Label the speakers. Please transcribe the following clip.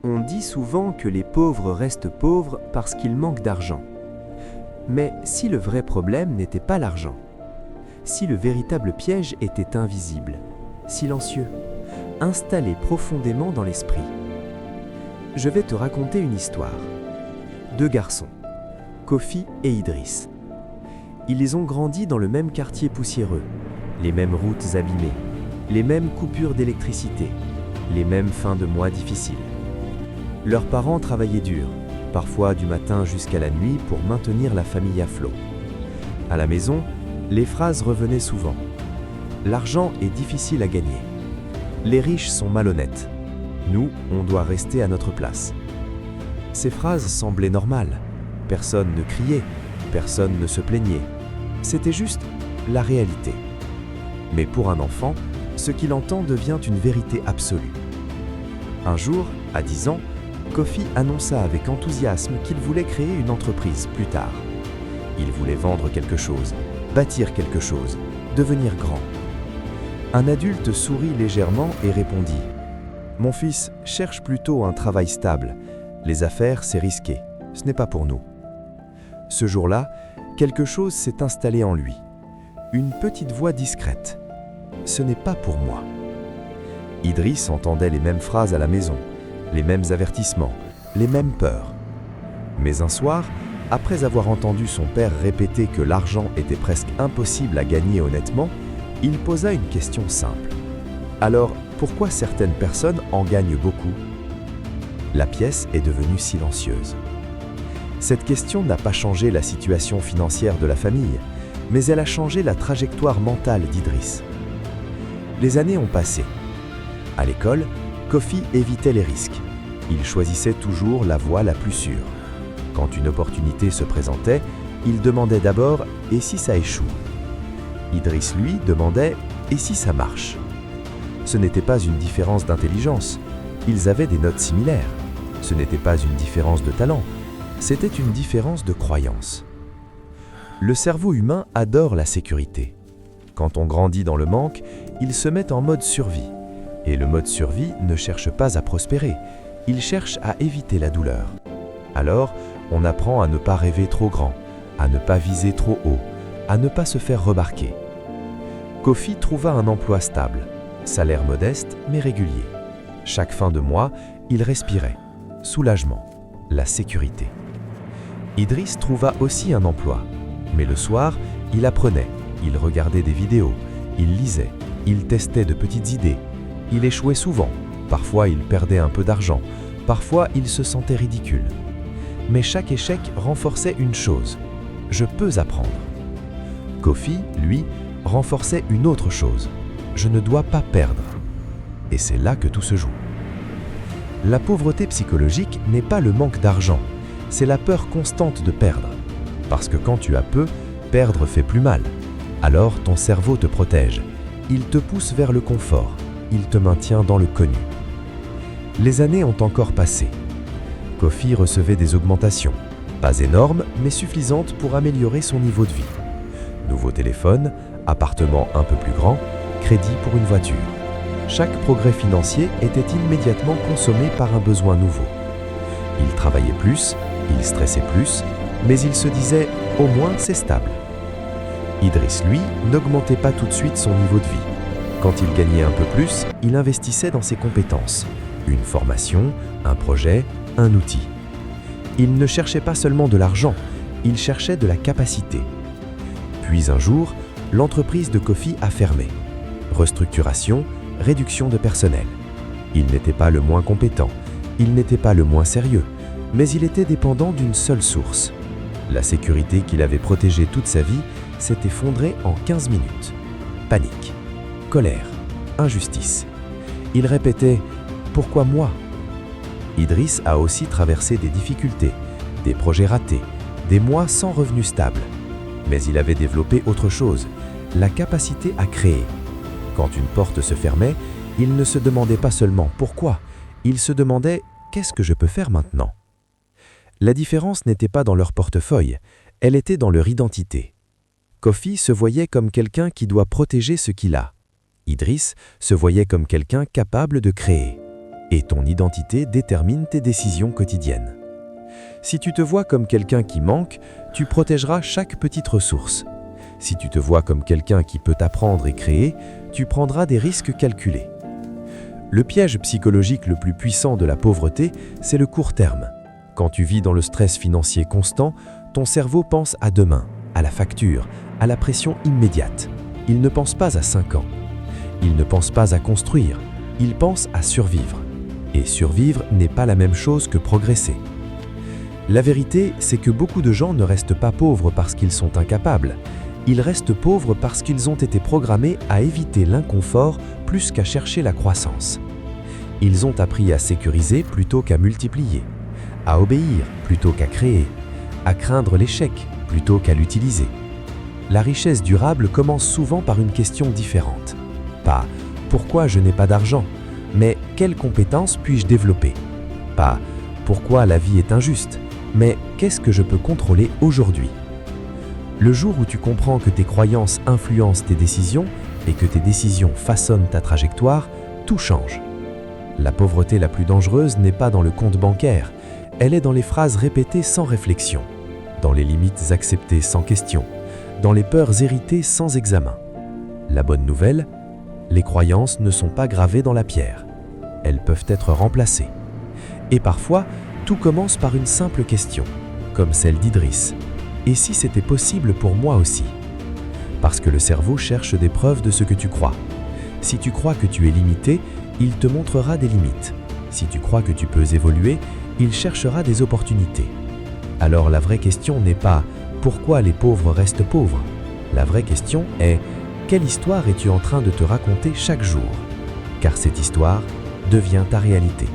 Speaker 1: On dit souvent que les pauvres restent pauvres parce qu'ils manquent d'argent. Mais si le vrai problème n'était pas l'argent, si le véritable piège était invisible, silencieux, installé profondément dans l'esprit. Je vais te raconter une histoire. Deux garçons, Kofi et Idriss. Ils ont grandi dans le même quartier poussiéreux, les mêmes routes abîmées, les mêmes coupures d'électricité, les mêmes fins de mois difficiles. Leurs parents travaillaient dur, parfois du matin jusqu'à la nuit pour maintenir la famille à flot. À la maison, les phrases revenaient souvent. L'argent est difficile à gagner. Les riches sont malhonnêtes. Nous, on doit rester à notre place. Ces phrases semblaient normales. Personne ne criait, personne ne se plaignait. C'était juste la réalité. Mais pour un enfant, ce qu'il entend devient une vérité absolue. Un jour, à 10 ans, Kofi annonça avec enthousiasme qu'il voulait créer une entreprise plus tard. Il voulait vendre quelque chose, bâtir quelque chose, devenir grand. Un adulte sourit légèrement et répondit « Mon fils, cherche plutôt un travail stable. Les affaires, c'est risqué. Ce n'est pas pour nous. » Ce jour-là, quelque chose s'est installé en lui. Une petite voix discrète. « Ce n'est pas pour moi. » Idriss entendait les mêmes phrases à la maison, les mêmes avertissements, les mêmes peurs. Mais un soir, après avoir entendu son père répéter que l'argent était presque impossible à gagner honnêtement, il posa une question simple. Alors, pourquoi certaines personnes en gagnent beaucoup? La pièce est devenue silencieuse. Cette question n'a pas changé la situation financière de la famille, mais elle a changé la trajectoire mentale d'Idriss. Les années ont passé. À l'école, Kofi évitait les risques. Il choisissait toujours la voie la plus sûre. Quand une opportunité se présentait, il demandait d'abord « et si ça échoue ?» Idriss, lui, demandait « et si ça marche ?» Ce n'était pas une différence d'intelligence. Ils avaient des notes similaires. Ce n'était pas une différence de talent. C'était une différence de croyance. Le cerveau humain adore la sécurité. Quand on grandit dans le manque, il se met en mode survie. Et le mode survie ne cherche pas à prospérer, il cherche à éviter la douleur. Alors, on apprend à ne pas rêver trop grand, à ne pas viser trop haut, à ne pas se faire remarquer. Kofi trouva un emploi stable, salaire modeste mais régulier. Chaque fin de mois, il respirait. Soulagement, la sécurité. Idriss trouva aussi un emploi, mais le soir, il apprenait, il regardait des vidéos, il lisait, il testait de petites idées. Il échouait souvent, parfois il perdait un peu d'argent, parfois il se sentait ridicule. Mais chaque échec renforçait une chose, je peux apprendre. Kofi, lui, renforçait une autre chose, je ne dois pas perdre. Et c'est là que tout se joue. La pauvreté psychologique n'est pas le manque d'argent, c'est la peur constante de perdre. Parce que quand tu as peu, perdre fait plus mal. Alors ton cerveau te protège, il te pousse vers le confort. Il te maintient dans le connu. Les années ont encore passé. Kofi recevait des augmentations, pas énormes, mais suffisantes pour améliorer son niveau de vie. Nouveau téléphone, appartement un peu plus grand, crédit pour une voiture. Chaque progrès financier était immédiatement consommé par un besoin nouveau. Il travaillait plus, il stressait plus, mais il se disait « au moins c'est stable ». Idriss, lui, n'augmentait pas tout de suite son niveau de vie. Quand il gagnait un peu plus, il investissait dans ses compétences. Une formation, un projet, un outil. Il ne cherchait pas seulement de l'argent, il cherchait de la capacité. Puis un jour, l'entreprise de Kofi a fermé. Restructuration, réduction de personnel. Il n'était pas le moins compétent, il n'était pas le moins sérieux, mais il était dépendant d'une seule source. La sécurité qu'il avait protégée toute sa vie s'est effondrée en 15 minutes. Panique. Colère, injustice. Il répétait « Pourquoi moi ?» Idriss a aussi traversé des difficultés, des projets ratés, des mois sans revenu stable. Mais il avait développé autre chose, la capacité à créer. Quand une porte se fermait, il ne se demandait pas seulement « Pourquoi ?», il se demandait « Qu'est-ce que je peux faire maintenant ?» La différence n'était pas dans leur portefeuille, elle était dans leur identité. Kofi se voyait comme quelqu'un qui doit protéger ce qu'il a. Idriss se voyait comme quelqu'un capable de créer. Et ton identité détermine tes décisions quotidiennes. Si tu te vois comme quelqu'un qui manque, tu protégeras chaque petite ressource. Si tu te vois comme quelqu'un qui peut apprendre et créer, tu prendras des risques calculés. Le piège psychologique le plus puissant de la pauvreté, c'est le court terme. Quand tu vis dans le stress financier constant, ton cerveau pense à demain, à la facture, à la pression immédiate. Il ne pense pas à 5 ans. Il ne pense pas à construire, il pense à survivre. Et survivre n'est pas la même chose que progresser. La vérité, c'est que beaucoup de gens ne restent pas pauvres parce qu'ils sont incapables. Ils restent pauvres parce qu'ils ont été programmés à éviter l'inconfort plus qu'à chercher la croissance. Ils ont appris à sécuriser plutôt qu'à multiplier, à obéir plutôt qu'à créer, à craindre l'échec plutôt qu'à l'utiliser. La richesse durable commence souvent par une question différente. Pas « pourquoi je n'ai pas d'argent ?» mais « quelles compétences puis-je développer ?» Pas « pourquoi la vie est injuste ?» mais « qu'est-ce que je peux contrôler aujourd'hui ?» Le jour où tu comprends que tes croyances influencent tes décisions et que tes décisions façonnent ta trajectoire, tout change. La pauvreté la plus dangereuse n'est pas dans le compte bancaire, elle est dans les phrases répétées sans réflexion, dans les limites acceptées sans question, dans les peurs héritées sans examen. La bonne nouvelle, les croyances ne sont pas gravées dans la pierre. Elles peuvent être remplacées. Et parfois, tout commence par une simple question, comme celle d'Idriss. Et si c'était possible pour moi aussi? Parce que le cerveau cherche des preuves de ce que tu crois. Si tu crois que tu es limité, il te montrera des limites. Si tu crois que tu peux évoluer, il cherchera des opportunités. Alors la vraie question n'est pas « pourquoi les pauvres restent pauvres ?» La vraie question est « quelle histoire es-tu en train de te raconter chaque jour ?» Car cette histoire devient ta réalité.